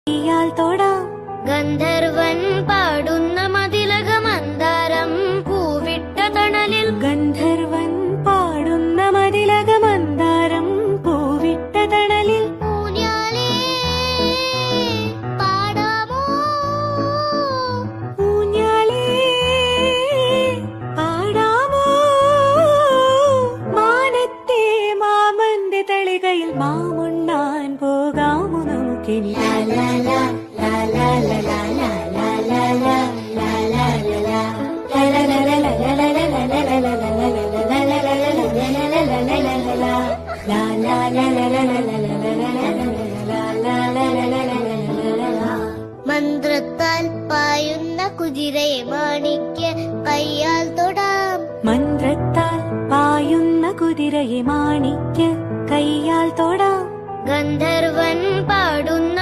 കയ്യാൽ തൊടാം. ഗന്ധർവൻ പാടുന്ന മതിലക മന്ദാരം പൂവിട്ട തണലിൽ. ഗന്ധർവൻ പാടുന്ന മതിലക മന്ദാരം പൂവിട്ട തണലിൽ. ഊഞ്ഞാലേ പാടാമോ, ഊഞ്ഞാലേ പാടാമോ, മാനത്തെ മാമന്റെ തളികയിൽ മാമുണ്ണാൻ പോകാമോ നമുക്കിനി. മന്ത്രത്താൽ പായുന്ന കുതിരയെ മാണിക്ക് കയ്യാൽ തൊടാം. മന്ത്രത്താൽ പായുന്ന കുതിരയെ മാണിക്ക് കയ്യാൽ തൊടാം. ഗന്ധർവൻ പാടുന്ന